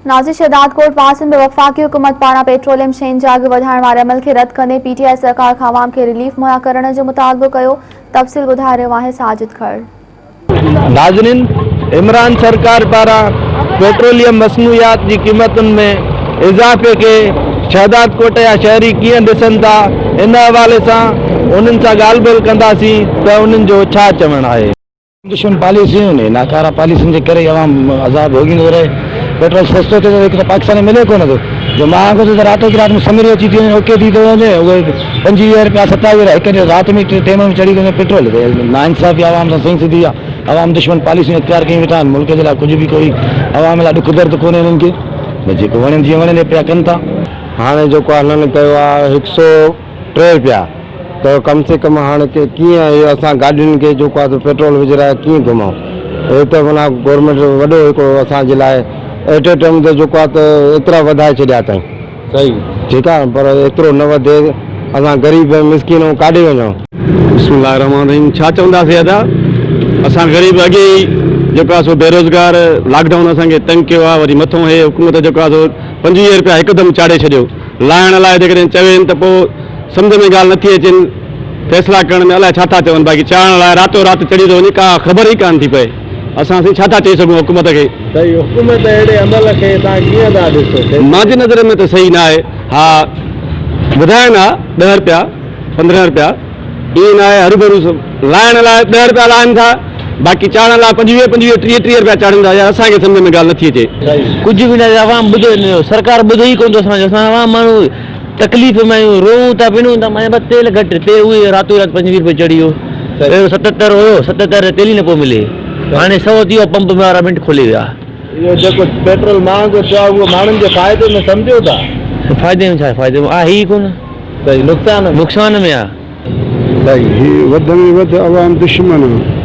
नाज़िर शहदाद कोट वासिन में वफ़ाक़ी हुकूमत पारां पेट्रोलियम शयुनि जा अघ वधाइण वारे अमल खे रद्द कंदे पीटीआई सरकार खां अवाम खे रिलीफ मुहैया करण जो मुतालबो कयो। तफ़सील ॿुधाए रहियो आहे साजिद खड़। नाज़रीन, इमरान सरकार पारां पेट्रोलियम मसनूआत जी क़ीमतुनि में इज़ाफ़े के शहदाद कोट या शहरी कीअं ॾिसनि था, इन हवाले सां उन्हनि सां ॻाल्हि ॿोल कंदासीं त उन्हनि जो छा चवणु आहे। दुश्मन पॉलिसियूं ने नाकारा पॉलिसियुनि जे करे अवाम अज़ाब भोगींदो रहे। पेट्रोल सस्तो थिए हिकु त पाकिस्तान में मिले कोन थो, जो महांगो थो राति राति में समीर अची थी वञे, ओके थी थो वञे, उहे 25 रुपया 27 रुपया हिकु ॾींहुं राति में टेम में चढ़ी वञे पेट्रोल। नाइंसाफ़ी आवाम सां सही सिधी आहे। अवाम दुश्मन पॉलिसियूं इख्तियार कयूं वेठा आहिनि। मुल्क जे लाइ कुझु बि कोई अवाम लाइ ॾुख दर्द कोन्हे हिननि खे, जेको वणे जीअं वणे पिया कनि था। हाणे जेको आहे हिननि कयो आहे 103 रुपया, त कम से कम हाणे कीअं असां गाॾियुनि खे जेको आहे पेट्रोल विझराए कीअं घुमूं। हे त माना गवर्नमेंट वॾो हिकिड़ो असांजे लाइ एट ए टाइम ते जेको आहे त एतिरा वधाए छॾिया अथई। सही ठीकु आहे, पर एतिरो न वधे, असां ग़रीब मिसकिन काॾे वञूं। बिस्मिल्लाह रहमान रहीम। छा चवंदासीं अदा, असां ग़रीब अॻे ई जेको आहे सो बेरोज़गार, लॉकडाउन असांखे तंग कयो आहे, वरी मथां हे हुकूमत जेको आहे सो 25 रुपया हिकदमि चाढ़े छॾियो। लाहिण लाइ जेकॾहिं चवनि त पोइ सम्झ में ॻाल्हि नथी अचनि, फ़ैसिला करण में अलाए छा था चवनि। बाक़ी चाढ़ण लाइ रातो राति चढ़ी थो वञे, का ख़बर ई कान थी पए। असां छा था चई सघूं हुकूमत खे। सही, हुकूमत अहिड़े अमल खे तव्हां कीअं था ॾिसो? मुंहिंजे नज़र में त सही न आहे। हा, ॿुधाइनि आहे 10 रुपया 15 रुपया, ईअं न आहे। हरू भरू लाहिण लाइ 10 रुपया लाहिनि था, बाक़ी चाढ़ण लाइ 25 30 रुपया चाढ़नि था। असांखे सम्झ में ॻाल्हि नथी अचे। कुझु बि न, अवाम ॿुधो न, सरकार ॿुधो ई कोन थो असांजो। असां अवाम माण्हू तकलीफ़ में आहियूं, रोऊं था पिनूं था। मां बसि तेल घटि, तेल उहे रातो राति 25 रुपये चढ़ी वियो। पहिरियों 77 हुयो, 77 तेल ई न पियो मिले, हाणे 100 थी वियो। पंप में वारा मिंट खोले विया। इहो जेको पेट्रोल महांगो थियो आहे, उहो माण्हुनि जे फ़ाइदे में सम्झो था? फ़ाइदे में छा फ़ाइदे में आहे ई कोन। सही, नुक़सान में आहे। सही, ही वध में वधि अवाम दुश्मन आहे।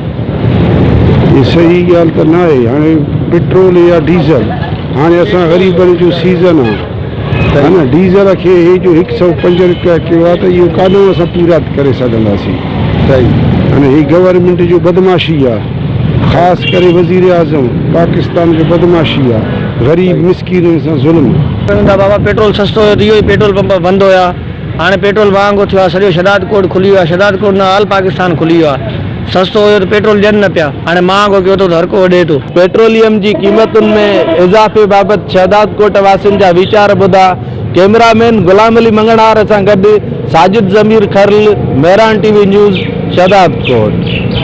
ये सही ॻाल्हि त न आहे। हाणे पेट्रोल या डीज़ल, हाणे असां ग़रीबनि जो सीज़न आहे, है न। डीज़ल खे हे जो 105 रुपया कयो आहे, त इहो काॾों असां पूरा करे सघंदासीं। सही, हाणे ही गवर्नमेंट जो बदमाशी आहे, ख़ासि करे वज़ीर आज़म पाकिस्तान जो बदमाशी आहे, ग़रीब मिसकीन सां ज़ुल्म। बाबा पेट्रोल सस्तो हुयो, इहो ई पेट्रोल पंप बंदि हुया। हाणे पेट्रोल महांगो थियो आहे, सॼो शहदाद कोट खुली वियो आहे। शहदाद कोट न, ऑल पाकिस्तान खुली वियो आहे। सस्तो हुयो त पेट्रोल ॾियनि न पिया, हाणे महांगो कयो थो त हर को ॾिए थो। पेट्रोलियम जी क़ीमतुनि में इज़ाफ़े बाबति शहदाद कोट वासियुनि जा वीचार ॿुधा। कैमरामैन गुलाम अली मंगणार सां गॾु साजिद ज़मीर खरल, मेहरान टीवी न्यूज़, शहदाद कोट।